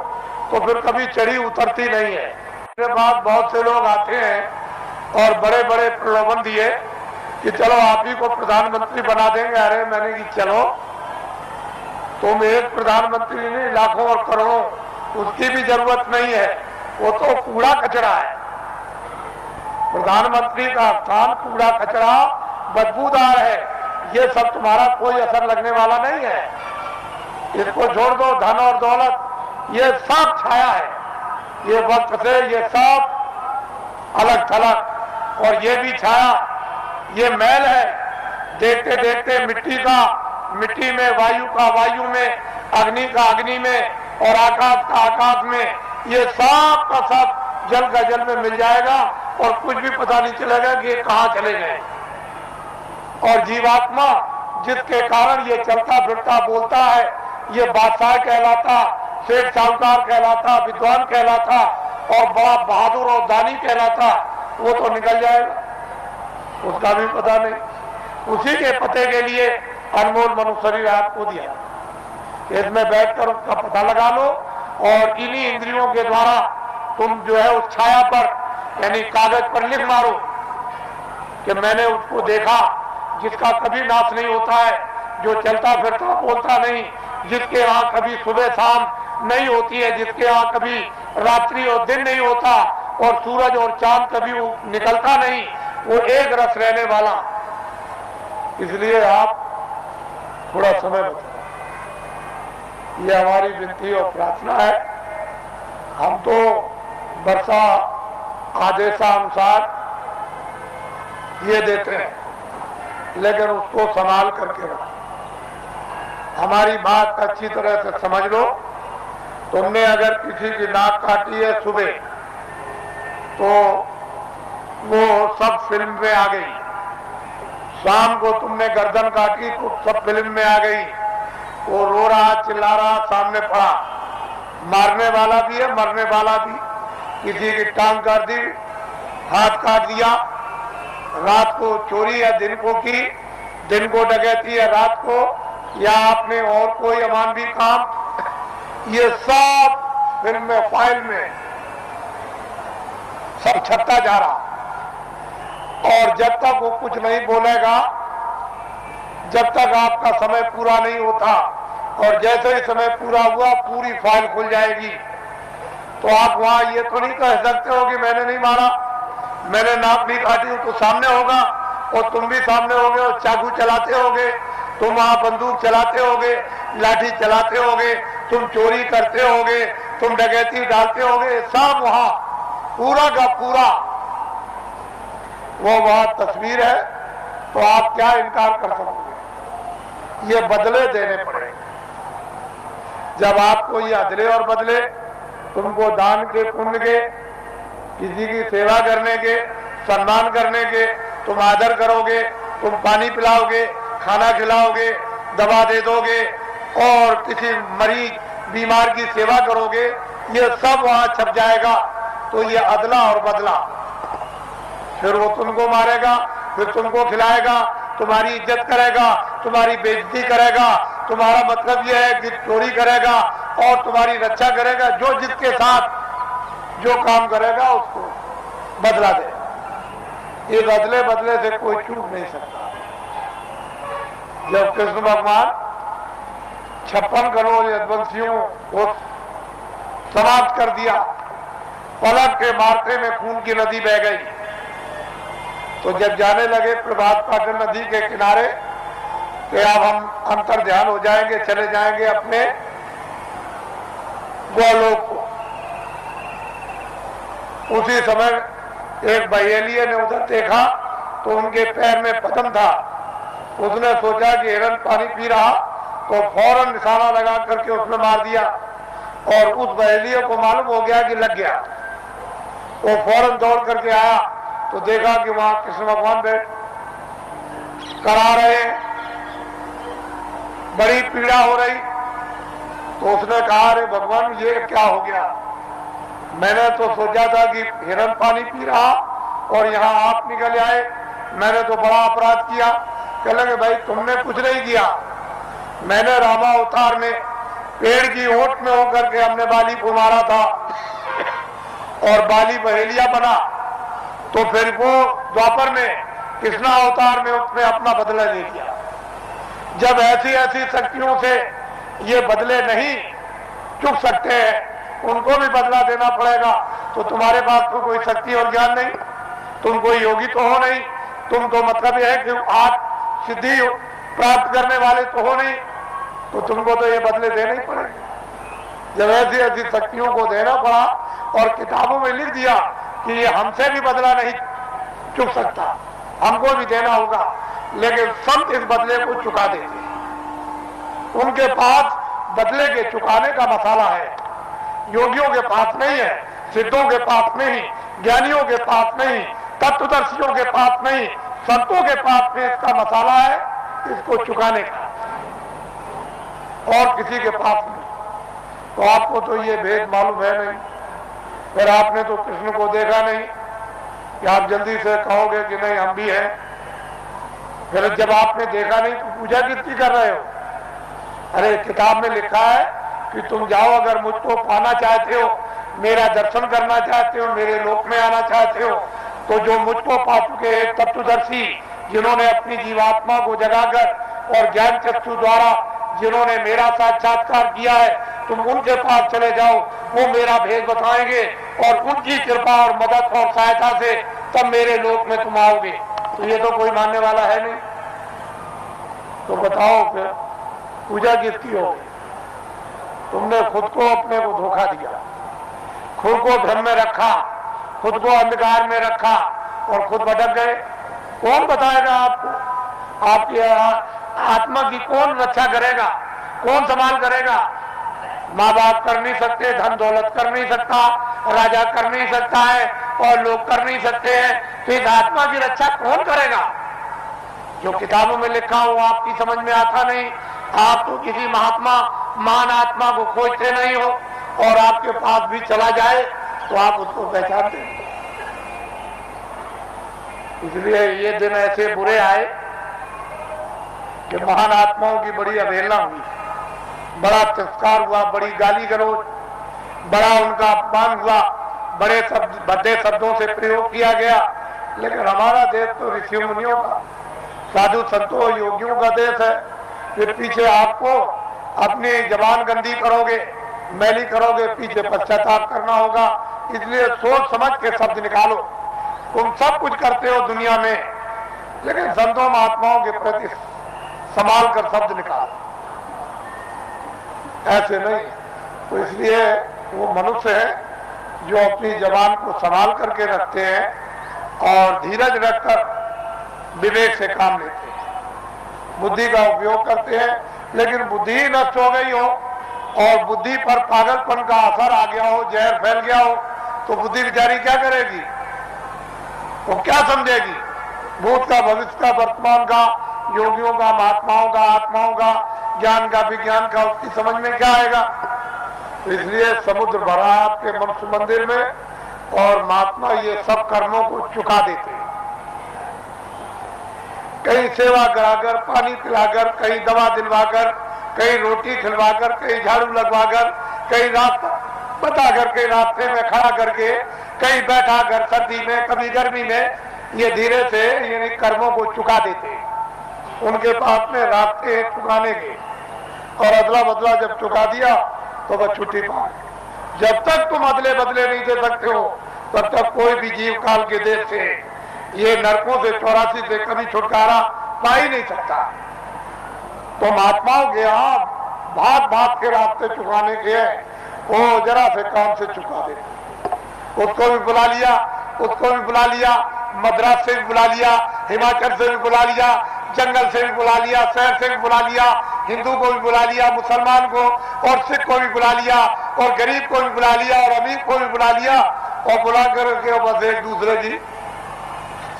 तो फिर कभी चढ़ी उतरती नहीं है। इसके बाद बहुत से लोग आते हैं और बड़े बड़े प्रलोभन दिए कि चलो आप ही को प्रधानमंत्री बना देंगे। अरे मैंने कि चलो, तुम एक प्रधानमंत्री नहीं, लाखों और करोड़ों, उसकी भी जरूरत नहीं है, वो तो कूड़ा कचरा है। प्रधानमंत्री का स्थान कूड़ा कचरा बदबूदार है, ये सब तुम्हारा कोई असर लगने वाला नहीं है, इसको छोड़ दो। धन और दौलत ये सब छाया है, ये वक्त से ये सब अलग थलग, और ये भी छाया, ये मैल है। देखते देखते मिट्टी का मिट्टी में, वायु का वायु में, अग्नि का अग्नि में और आकाश का आकाश में, ये सब का सब जल का जल में मिल जाएगा और कुछ भी पता नहीं चलेगा कि ये कहाँ चले गए। और जीवात्मा जिसके कारण ये चलता फिरता बोलता है, ये बादशाह कहलाता, सेठ साहूकार कहलाता, विद्वान कहलाता और बड़ा बहादुर और दानी कहलाता, वो तो निकल जाएगा, उसका भी पता नहीं। उसी के पते के लिए अनमोल मनुष्य शरीर आपको दिया, इसमें बैठकर उसका पता लगा लो और इन्हीं इंद्रियों के द्वारा तुम जो है उस छाया पर, यानी कागज पर लिख मारो कि मैंने उसको देखा जिसका कभी नाश नहीं होता है, जो चलता फिरता बोलता नहीं, जिसके यहाँ कभी सुबह शाम नहीं होती है, जिसके यहाँ कभी रात्रि और दिन नहीं होता और सूरज और चांद कभी निकलता नहीं, वो एक रस रहने वाला, इसलिए आप थोड़ा समय बताओ। ये हमारी विनती और प्रार्थना है। हम तो वर्षा आदेशानुसार ये देते हैं, लेकिन उसको संभाल करके रखो। हमारी बात अच्छी तरह से समझ लो। तुमने अगर किसी की नाक काटी है सुबह, तो वो सब फिल्म में आ गई। शाम को तुमने गर्दन काटी तो सब फिल्म में आ गई। वो रो रहा, चिल्ला रहा, सामने पड़ा। मारने वाला भी है, मरने वाला भी। किसी की टांग काट दी, हाथ काट दिया। रात को चोरी या दिन को की, दिन को डकैती या रात को, या आपने और कोई अमानवी काम, ये सब फिल्म में, फाइल में सब छपता जा रहा। और जब तक वो कुछ नहीं बोलेगा, जब तक आपका समय पूरा नहीं होता, और जैसे ही समय पूरा हुआ पूरी फाइल खुल जाएगी। तो आप वहां ये तो नहीं कह सकते हो कि मैंने नहीं मारा, मैंने नाक नहीं काटी, तो सामने होगा और तुम भी सामने होगे और चाकू चलाते होगे, तुम वहां बंदूक चलाते होगे, लाठी चलाते होगे, तुम चोरी करते होगे, तुम डकैती डालते होगे, सब वहां पूरा का पूरा वो वहां तस्वीर है। तो आप क्या इनकार कर सकोगे? ये बदले देने पड़ेंगे। जब आपको ये अदले और बदले, तुमको दान के, पुण्य के, किसी की सेवा करने के, सम्मान करने के, तुम आदर करोगे, तुम पानी पिलाओगे, खाना खिलाओगे, दवा दे दोगे और किसी मरीज बीमार की सेवा करोगे, ये सब वहां छप जाएगा। तो ये अदला और बदला। फिर वो तुमको मारेगा, फिर तुमको खिलाएगा, तुम्हारी इज्जत करेगा, तुम्हारी बेइज्जती करेगा। तुम्हारा मतलब यह है कि चोरी करेगा और तुम्हारी रक्षा करेगा। जो जिसके साथ जो काम करेगा उसको बदला दे। ये बदले बदले से कोई चूक नहीं सकता। जब कृष्ण भगवान 56 करोड़ यदुवंशियों को समाप्त कर दिया, पलक के मारते में खून की नदी बह गई। तो जब जाने लगे प्रभात पाटन नदी के किनारे कि अब हम अंतर ध्यान हो जाएंगे, चले जाएंगे अपने गोलोक को। उसी समय एक बहेलिये ने उधर देखा तो उनके पैर में पद्म था। उसने सोचा कि हिरन पानी पी रहा, तो फौरन निशाना लगा करके उसने मार दिया। और उस बहेलिये को मालूम हो गया कि लग गया। वो फौरन दौड़ करके आया तो देखा कि वहां कृष्ण भगवान बैठ करा रहे हैं, बड़ी पीड़ा हो रही। तो उसने कहा, अरे भगवान ये क्या हो गया? मैंने तो सोचा था कि हिरन पानी पी रहा और यहाँ आप निकल आए, मैंने तो बड़ा अपराध किया। कह लगे, भाई तुमने कुछ नहीं किया, मैंने रामा अवतार में पेड़ की ओट में होकर के हमने बाली को मारा था और बाली बहेलिया बना। तो फिर वो द्वापर में कृष्णा अवतार में उसने अपना बदला ले लिया। जब ऐसी ऐसी शक्तियों से ये बदले नहीं चुक सकते हैं, उनको भी बदला देना पड़ेगा। तो तुम्हारे पास तो कोई शक्ति और ज्ञान नहीं, तुम कोई योगी तो हो नहीं, तुम तो मतलब यह है कि आप सिद्धि प्राप्त करने वाले तो हो नहीं, तो तुमको तो ये बदले देने ही पड़ेंगे। जब ऐसी ऐसी शक्तियों को देना पड़ा और किताबों में लिख दिया कि ये हमसे भी बदला नहीं चुक सकता, हमको भी देना होगा, लेकिन संत इस बदले को चुका देंगे। उनके पास बदले के चुकाने का मसाला है, योगियों के पास नहीं है, सिद्धों के पास नहीं, ज्ञानियों के पास नहीं, तत्वदर्शियों के पास नहीं, संतों के पास में इसका मसाला है, इसको चुकाने का, और किसी के पास नहीं। तो आपको तो ये भेद मालूम है नहीं, फिर आपने तो कृष्ण को देखा नहीं कि आप जल्दी से कहोगे कि नहीं हम भी हैं। फिर जब आपने देखा नहीं तो पूजा कितनी कर रहे हो? अरे किताब में लिखा है कि तुम जाओ, अगर मुझको पाना चाहते हो, मेरा दर्शन करना चाहते हो, मेरे लोक में आना चाहते हो, तो जो मुझको पा चुके हैं तत्वदर्शी, जिन्होंने अपनी जीवात्मा को जगाकर और ज्ञान चक्षु द्वारा जिन्होंने मेरा साक्षात्कार किया है, तुम उनके पास चले जाओ, वो मेरा भेद बताएंगे और उनकी कृपा और मदद और सहायता से तब मेरे लोक में तुम आओगे। तो ये तो कोई मानने वाला है नहीं। तो बताओ फिर पूजा किसकी होगी? तुमने खुद को अपने को धोखा दिया, खुद को भ्रम में रखा, खुद को अंधकार में रखा और खुद भटक गए। कौन बताएगा आपको? आपकी आत्मा की कौन रक्षा करेगा? कौन संभाल करेगा? माँ बाप कर नहीं सकते, धन दौलत कर नहीं सकता, राजा कर नहीं सकता है और लोग कर नहीं सकते हैं, तो इस आत्मा की रक्षा कौन करेगा? जो किताबों में लिखा हो आपकी समझ में आता नहीं। आप तो किसी महात्मा महान आत्मा को खोजते नहीं हो, और आपके पास भी चला जाए तो आप उसको पहचानते हैं। इसलिए ये दिन ऐसे बुरे आए कि महान आत्माओं की बड़ी अवहेलना हुई, बड़ा तिरस्कार हुआ, बड़ी गाली गलौज, बड़ा उनका अपमान हुआ, बड़े शब्द भद्दे शब्दों से प्रयोग किया गया। लेकिन हमारा देश तो ऋषि मुनियों का, साधु संतों योगियों का देश है। फिर पीछे आपको अपनी जबान गंदी करोगे, मैली करोगे, पीछे पश्चाताप करना होगा। इसलिए सोच समझ के शब्द निकालो। तुम सब कुछ करते हो दुनिया में, लेकिन संतों महात्माओं के प्रति संभाल कर शब्द निकालो, ऐसे नहीं। तो इसलिए वो मनुष्य है जो अपनी जबान को संभाल करके रखते हैं और धीरज रखकर विवेक से काम लेते हैं, बुद्धि का उपयोग करते हैं। लेकिन बुद्धि ही नष्ट हो गई हो और बुद्धि पर पागलपन का असर आ गया हो, जहर फैल गया हो, तो बुद्धि बेचारी क्या करेगी? वो क्या समझेगी? भूत का, भविष्य का, वर्तमान का, योगियों का, महात्माओं का, आत्माओं का, ज्ञान का, विज्ञान का उसकी समझ में क्या आएगा? तो इसलिए समुद्र भरा आपके मनुष्य मंदिर में, और महात्मा ये सब कर्मों को चुका देते हैं। कहीं सेवा कराकर, पानी पिलाकर, कहीं दवा दिलवाकर, कहीं रोटी खिलवाकर, कहीं झाड़ू लगवाकर, कहीं रास्ता बताकर, कहीं रास्ते में खड़ा करके, कहीं बैठा कर सर्दी में, कभी गर्मी में, ये धीरे से यानी कर्मों को चुका देते हैं। उनके पास में रास्ते चुकाने के, और अदला बदला जब चुका दिया तो वह छुट्टी पाए। जब तक तुम अदले बदले नहीं दे सकते हो, तब तक कोई भी जीव काल के देश से, ये नरकों से 84 से कभी छुटकारा पा ही नहीं सकता। तो महात्माओं के यहाँ भाग भाग के रास्ते चुकाने के हैं, वो जरा से काम से चुका देते। उसको भी बुला लिया, उसको भी बुला लिया, मद्रास से भी बुला लिया, हिमाचल से भी बुला लिया, जंगल से भी बुला लिया, शहर से भी बुला लिया, हिंदू को भी बुला लिया, मुसलमान को और सिख को भी बुला लिया, और गरीब को भी बुला लिया, और अमीर को भी बुला लिया, और बुला करके बस एक दूसरे की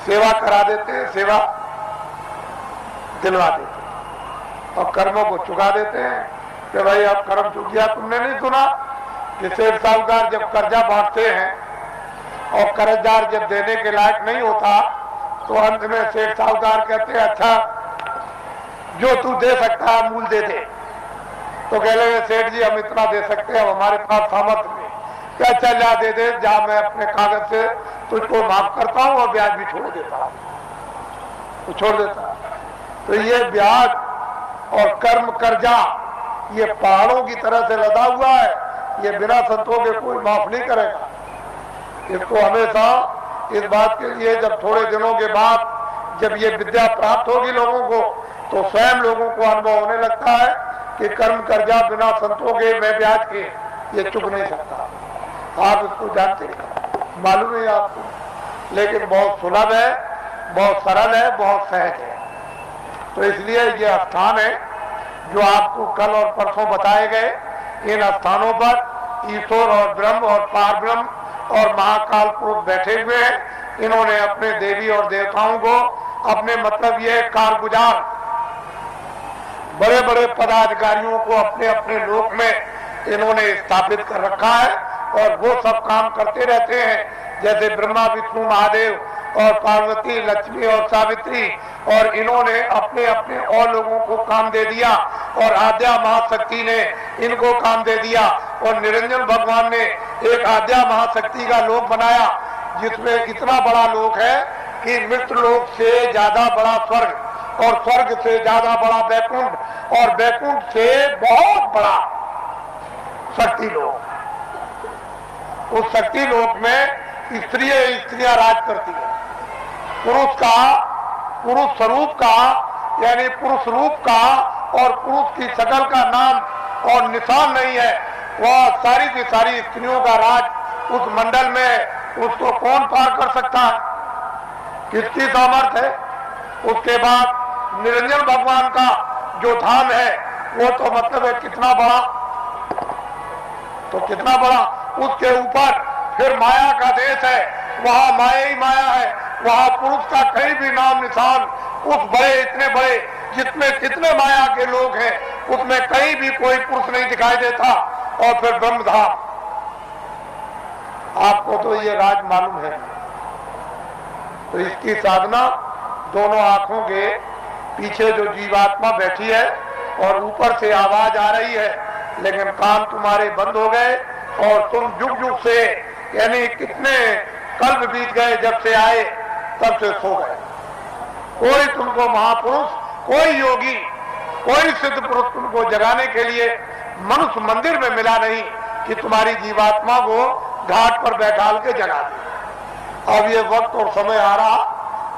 सेवा करा देते हैं, सेवा दिलवा देते हैं, और कर्मों को चुका देते हैं कि भाई अब कर्म चुक गया। तुमने नहीं सुना कि सेठ साहूकार जब कर्जा बांटते हैं और कर्जदार जब देने के लायक नहीं होता, तो अंत में सेठ साहूकार कहते हैं अच्छा जो तू दे सकता है मूल दे दे। तो कह रहे सेठ जी हम इतना दे सकते हैं, हमारे पास सामर्थ्य नहीं। क्या चल दे दे, जा मैं अपने कागज से तुझको माफ करता हूँ और ब्याज भी छोड़ देता हूँ, तो छोड़ देता। तो ये ब्याज और कर्म कर्जा ये पहाड़ों की तरह से लदा हुआ है, ये बिना संतों के कोई माफ नहीं करेगा। इसको हमेशा इस बात के लिए जब थोड़े दिनों के बाद जब ये विद्या प्राप्त होगी लोगों को, तो स्वयं लोगों को अनुभव होने लगता है कि कर्म कर्जा बिना संतों के मैं ब्याज के ये चुक नहीं सकता। आप इसको जानते हैं, मालूम है आपको, लेकिन बहुत सुलभ है, बहुत सरल है, बहुत सहज है। तो इसलिए ये स्थान है जो आपको कल और परसों बताए गए। इन स्थानों पर ईश्वर और ब्रह्म और पार ब्रह्म और महाकाल पुरुष बैठे हुए हैं। इन्होंने अपने देवी और देवताओं को अपने मतलब ये कारगुजार बड़े बड़े पदाधिकारियों को अपने अपने लोक में इन्होंने स्थापित कर रखा है, और वो सब काम करते रहते हैं। जैसे ब्रह्मा विष्णु महादेव और पार्वती लक्ष्मी और सावित्री, और इन्होंने अपने अपने और लोगों को काम दे दिया, और आद्या महाशक्ति ने इनको काम दे दिया, और निरंजन भगवान ने एक आद्या महाशक्ति का लोक बनाया जिसमें इतना बड़ा लोक है कि मृत्यु लोक से ज्यादा बड़ा स्वर्ग, और स्वर्ग से ज्यादा बड़ा वैकुंठ, और वैकुंठ से बहुत बड़ा शक्ति लोक। उस शक्ति लोक में स्त्रियां राज करती है। पुरुष स्वरूप का यानी पुरुष रूप का और पुरुष की शकल का नाम और निशान नहीं है, वह सारी की सारी स्त्रियों का राज उस मंडल में उसको कौन पार कर सकता है? किसकी सामर्थ है? उसके बाद निरंजन भगवान का जो धाम है वो तो मतलब है कितना बड़ा, तो कितना बड़ा। उसके ऊपर फिर माया का देश है, वहां माया ही माया है, वहां पुरुष का कहीं भी नाम निशान उस बड़े इतने बड़े जितने जितने माया के लोग हैं उसमें कहीं भी कोई पुरुष नहीं दिखाई देता। और फिर ब्रह्मधाम, आपको तो ये राज मालूम है। तो इसकी साधना दोनों आंखों के पीछे जो जीवात्मा बैठी है और ऊपर से आवाज आ रही है, लेकिन कान तुम्हारे बंद हो गए और तुम जुग जुग से यानी कितने कल्प बीत गए जब से आए तब से सो गए। कोई तुमको महापुरुष, कोई योगी, कोई सिद्ध पुरुष तुमको जगाने के लिए मनुष्य मंदिर में मिला नहीं कि तुम्हारी जीवात्मा को घाट पर बैठाल के जगा दे। अब ये वक्त और समय आ रहा,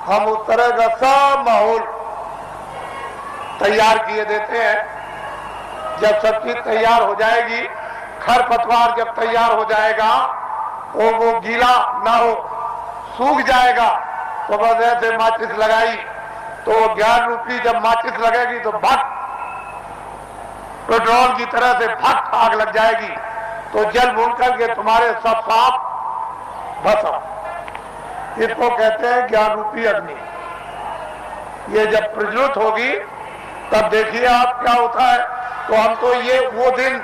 हम उस तरह का सब माहौल तैयार किए देते हैं। जब सब चीज तैयार हो जाएगी, खरपतवार जब तैयार हो जाएगा और वो गीला ना हो, सूख जाएगा, तो बस ऐसे माचिस लगाई तो ज्ञान रूपी जब माचिस लगेगी तो भट पेट्रोल की तरह से भट आग लग जाएगी। तो जल भून करके तुम्हारे सब सांप भस्म। इसको कहते हैं ज्ञान रूपी अग्नि। ये जब प्रज्वलित होगी तब देखिए आप क्या होता है। तो हम तो ये वो दिन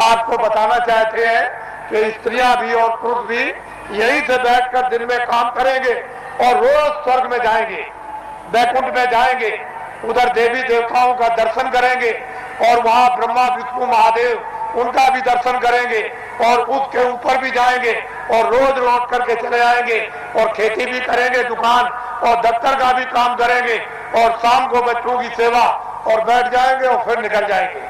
आपको बताना चाहते हैं कि स्त्रियां भी और पुरुष भी यहीं से बैठकर दिन में काम करेंगे और रोज स्वर्ग में जाएंगे, वैकुंठ में जाएंगे, उधर देवी देवताओं का दर्शन करेंगे और वहां ब्रह्मा विष्णु महादेव उनका भी दर्शन करेंगे और उसके ऊपर भी जाएंगे और रोज लौट करके चले आएंगे और खेती भी करेंगे, दुकान और दफ्तर का भी काम करेंगे और शाम को बच्चों की सेवा और बैठ जाएंगे और फिर निकल जाएंगे।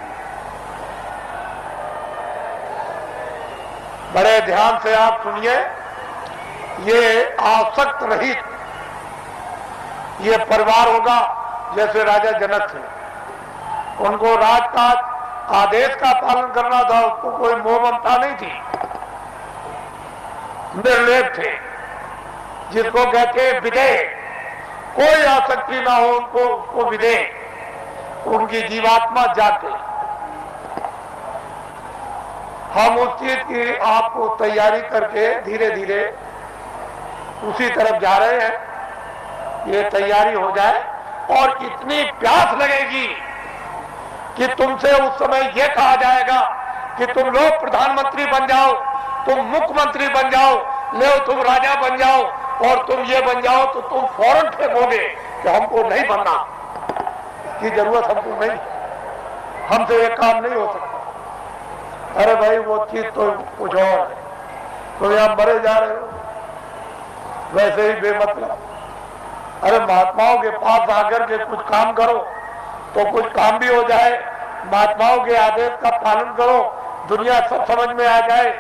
बड़े ध्यान से आप सुनिए, ये आसक्त रहित ये परिवार होगा जैसे राजा जनक थे। उनको राज का आदेश का पालन करना था, उसको कोई मोह ममता नहीं थी, निर्लेप थे, जिसको कहते विदेह, कोई आसक्ति ना हो उनको विदेह, उनकी जीवात्मा जागे। हम उस चीज की आपको तैयारी करके धीरे धीरे उसी तरफ जा रहे हैं। ये तैयारी हो जाए और इतनी प्यास लगेगी कि तुमसे उस समय ये कहा जाएगा कि तुम लोग प्रधानमंत्री बन जाओ, तुम मुख्यमंत्री बन जाओ, ले तुम राजा बन जाओ और तुम ये बन जाओ, तो तुम फौरन फेंकोगे कि हमको नहीं बनना की जरूरत, हमको नहीं, हमसे ये काम नहीं हो सकता। अरे भाई वो चीज तो कुछ और है, तो यहां मरे जा रहे हो वैसे ही बेमतलब। अरे महात्माओं के पास आकर के कुछ काम करो तो कुछ काम भी हो जाए, महात्माओं के आदेश का पालन करो, दुनिया सब समझ में आ जाए,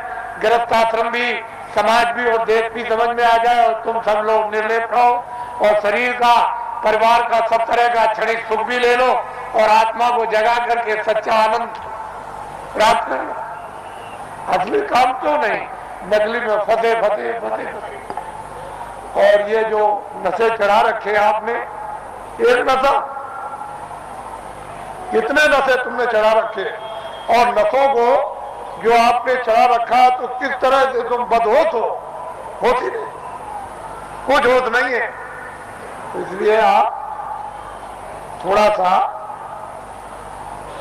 गृहस्थाश्रम भी, समाज भी और देश भी समझ में आ जाए और तुम सब लोग निर्लेप रहो और शरीर का, परिवार का, सब तरह का क्षणिक सुख भी ले लो और आत्मा को जगा करके सच्चा आनंद प्राप्त कर लो। असली काम क्यों नहीं, नकली में फंसे फंसे फंसे फंसे। और ये जो नशे चढ़ा रखे आपने, एक नशा, कितने नशे तुमने चढ़ा रखे, और नशों को जो आपने चढ़ा रखा तो किस तरह से तुम बदहोश हो, होती नहीं, कुछ होश नहीं है। तो इसलिए आप थोड़ा सा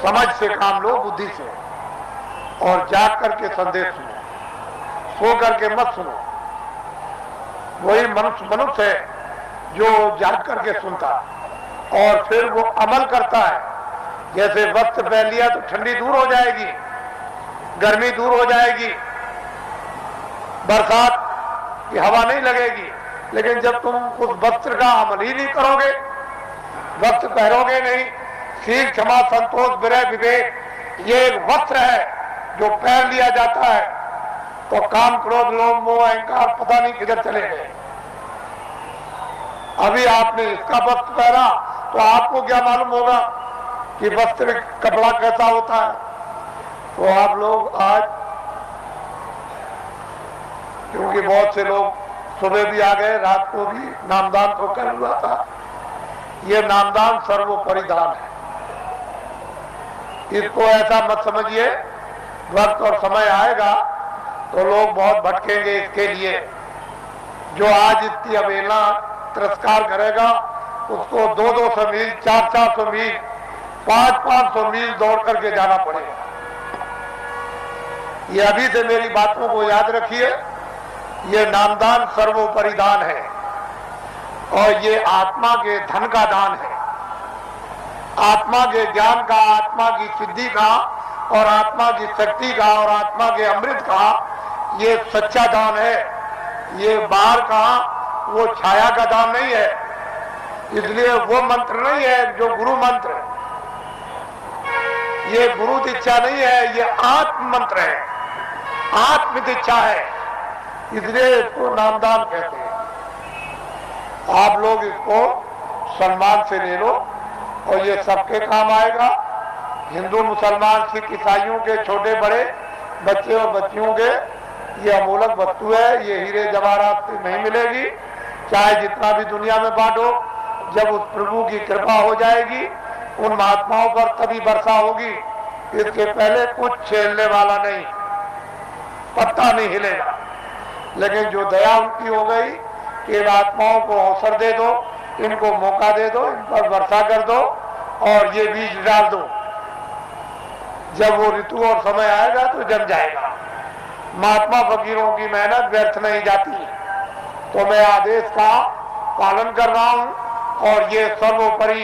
समझ से काम लो, बुद्धि से, और जाग करके संदेश सुनो, सो करके मत सुनो। वही मनुष्य है जो जाग करके सुनता और फिर वो अमल करता है। जैसे वस्त्र पहन लिया तो ठंडी दूर हो जाएगी, गर्मी दूर हो जाएगी, बरसात की हवा नहीं लगेगी, लेकिन जब तुम उस वस्त्र का अमल ही नहीं करोगे, वस्त्र पहनोगे नहीं, शील, क्षमा, संतोष, विरह, विवेक, ये एक वस्त्र है जो पहन लिया जाता है तो काम, क्रोध, लोभ, मोह, अहंकार पता नहीं किधर चले गए। अभी आपने इसका वस्त्र पहना तो आपको क्या मालूम होगा कि वस्त्र कपड़ा कैसा होता है। तो आप लोग आज, क्योंकि बहुत से लोग सुबह भी आ गए, रात को भी नामदान तो कर हुआ था। ये नामदान सर्वोपरि दान है। इसको ऐसा मत समझिए, वक्त और समय आएगा तो लोग बहुत भटकेंगे इसके लिए। जो आज इसकी अवहेलना तिरस्कार करेगा उसको 200-200 मील, 400-400 मील, 500-500 मील दौड़ करके जाना पड़ेगा। ये अभी से मेरी बातों को याद रखिए। ये नामदान सर्वोपरि दान है और ये आत्मा के धन का दान है, आत्मा के ज्ञान का, आत्मा की सिद्धि का और आत्मा की शक्ति का और आत्मा के अमृत का ये सच्चा दान है। ये बाहर का वो छाया का दान नहीं है। इसलिए वो मंत्र नहीं है जो गुरु मंत्र, ये गुरु दीक्षा नहीं है, ये आत्म मंत्र है, आत्म दीक्षा है। इसलिए इसको नामदान कहते हैं। आप लोग इसको सम्मान से ले लो और ये सबके काम आएगा। हिंदू, मुसलमान, सिख, ईसाइयों के, छोटे बड़े, बच्चे और बच्चियों के ये अमूलक वस्तु है। ये हीरे जवाहरात से नहीं मिलेगी, चाहे जितना भी दुनिया में बांटो। जब उस प्रभु की कृपा हो जाएगी उन महात्माओं पर तभी वर्षा होगी। इसके पहले कुछ छेड़ने वाला नहीं, पत्ता नहीं हिलेगा। लेकिन जो दया उनकी हो गई कि इन आत्माओं को अवसर दे दो, इनको मौका दे दो, इन पर वर्षा कर दो और ये बीज डाल दो। जब वो ऋतु और समय आएगा तो जम जाएगा। महात्मा फकीरों की मेहनत व्यर्थ नहीं जाती। तो मैं आदेश का पालन कर रहा हूं और ये सर्वोपरि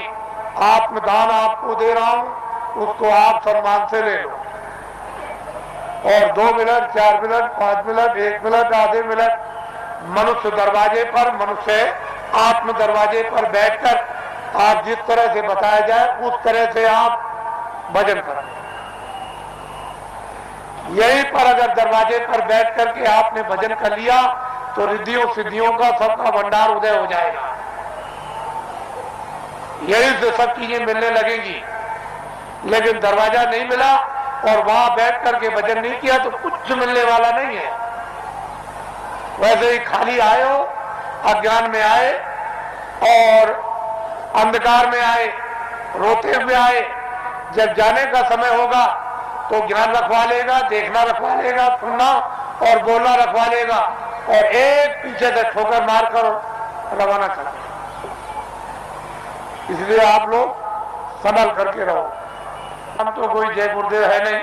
आत्मदान आपको दे रहा हूं, उसको आप सम्मान से ले लो। और 2 मिनट, 4 मिनट, 5 मिनट, 1 मिनट, आधे मिनट मनुष्य दरवाजे पर, मनुष्य आत्म दरवाजे पर बैठकर आप जिस तरह से बताया जाए उस तरह से आप भजन करें। यहीं पर अगर दरवाजे पर बैठ करके आपने भजन कर लिया तो रिद्धियों सिद्धियों का सबका भंडार उदय हो जाएगा। यही से सब चीजें मिलने लगेंगी। लेकिन दरवाजा नहीं मिला और वहां बैठ करके भजन नहीं किया तो कुछ मिलने वाला नहीं है। वैसे ही खाली आए हो, अज्ञान में आए और अंधकार में आए, रोते हुए आए। जब जाने का समय होगा तो ज्ञान रखवा लेगा, देखना रखवा लेगा, सुनना और बोलना रखवा लेगा और एक पीछे से ठोकर मारकर रवाना करा। इसलिए आप लोग संभल करके रहो। हम तो कोई जय गुरुदेव है नहीं।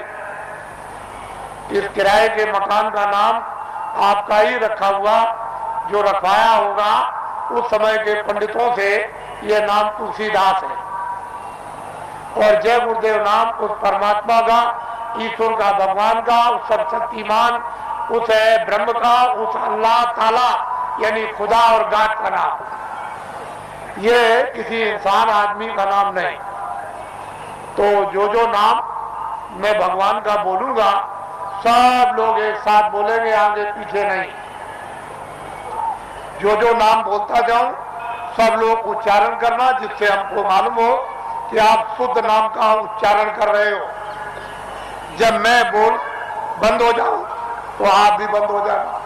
इस किराए के मकान का नाम आपका ही रखा हुआ, जो रखवाया होगा उस समय के पंडितों से, यह नाम तुलसीदास है। और जय गुरुदेव नाम उस परमात्मा का, ईश्वर का, भगवान का, उस सर्वशक्तिमान, उस ब्रह्म का, उस अल्लाह ताला यानी खुदा और गाड का नाम। ये किसी इंसान आदमी का नाम नहीं। तो जो नाम मैं भगवान का बोलूंगा सब लोग एक साथ बोलेंगे, आगे पीछे नहीं। जो नाम बोलता जाऊं सब लोग उच्चारण करना, जिससे हमको मालूम हो कि आप शुद्ध नाम का उच्चारण कर रहे हो। जब मैं बोल बंद हो जाऊं तो आप भी बंद हो जाना।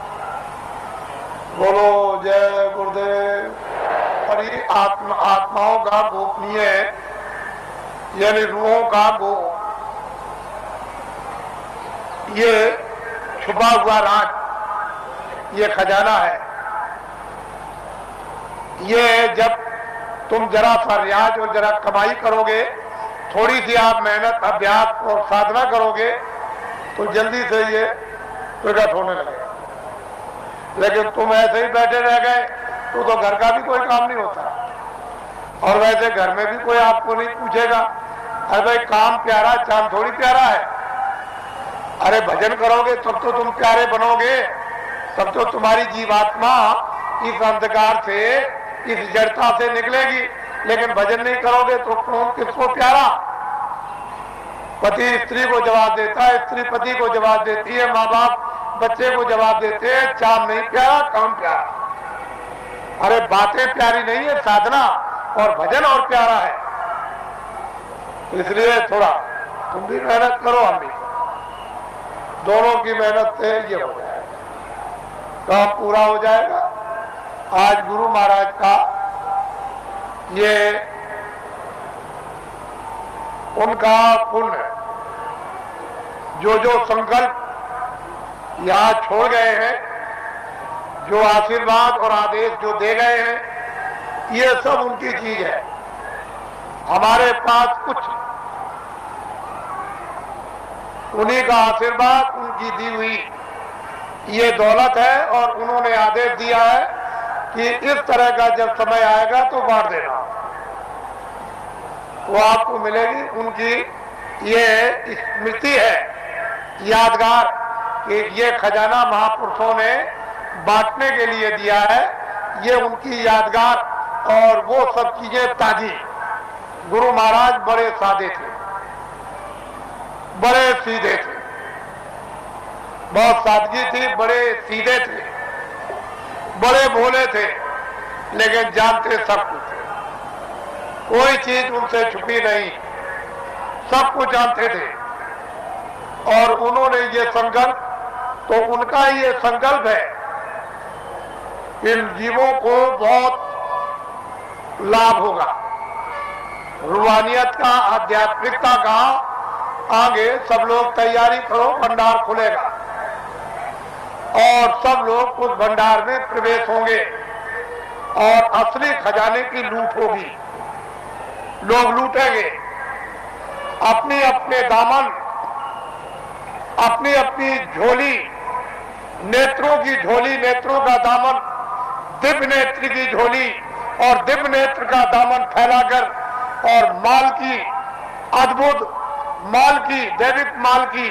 बोलो जय गुरुदेव। और ये आत्माओं का गोपनीय यानी रूहों का ये छुपा हुआ राज, ये खजाना है। ये जब तुम जरा सा रियाज और जरा कमाई करोगे, थोड़ी सी आप मेहनत, अभ्यास और साधना करोगे तो जल्दी से ये प्रकट होने लगेगा। लेकिन तुम ऐसे ही बैठे रह गए तो घर का भी कोई काम नहीं होता। और वैसे घर में भी कोई आपको नहीं पूछेगा, अरे भाई काम प्यारा, चांद थोड़ी प्यारा है। अरे भजन करोगे तब तो तुम प्यारे बनोगे, तब तो तुम्हारी जीवात्मा इस अंधकार से, इस जड़ता से निकलेगी। लेकिन भजन नहीं करोगे तो कौन किसको प्यारा? पति स्त्री को जवाब देता है, स्त्री पति को जवाब देती है, माँ बाप बच्चे को जवाब देते हैं चाम नहीं प्यारा काम प्यारा। अरे बातें प्यारी नहीं है, साधना और भजन और प्यारा है। इसलिए थोड़ा तुम भी मेहनत करो, हम भी, दोनों की मेहनत से ये हो जाएगा, काम पूरा हो जाएगा। आज गुरु महाराज का ये उनका पुण्य, जो संकल्प यहाँ छोड़ गए हैं, जो आशीर्वाद और आदेश जो दे गए हैं, ये सब उनकी चीज है। हमारे पास कुछ उन्हीं का आशीर्वाद, उनकी दी हुई ये दौलत है, और उन्होंने आदेश दिया है कि इस तरह का जब समय आएगा तो बांट देना, वो आपको मिलेगी। उनकी ये स्मृति है, यादगार, कि ये खजाना महापुरुषों ने बांटने के लिए दिया है, ये उनकी यादगार। और वो सब चीजें ताजी। गुरु महाराज बड़े सादे थे, बड़े सीधे थे, बहुत सादगी थी, बड़े सीधे थे, बड़े भोले थे, लेकिन जानते सब कुछ थे, कोई चीज उनसे छुपी नहीं, सब कुछ जानते थे। और उन्होंने ये संकल्प, तो उनका ये संकल्प है, इन जीवों को बहुत लाभ होगा, रूहानियत का, आध्यात्मिकता का। आगे सब लोग तैयारी करो, भंडार खुलेगा और सब लोग उस भंडार में प्रवेश होंगे और असली खजाने की लूट होगी। लोग लूटेंगे अपने अपने दामन, अपनी अपनी झोली, नेत्रों की झोली, नेत्रों का दामन, दिव्य नेत्र की झोली और दिव्य नेत्र का दामन फैलाकर, और माल की, अद्भुत माल की, दैविक माल की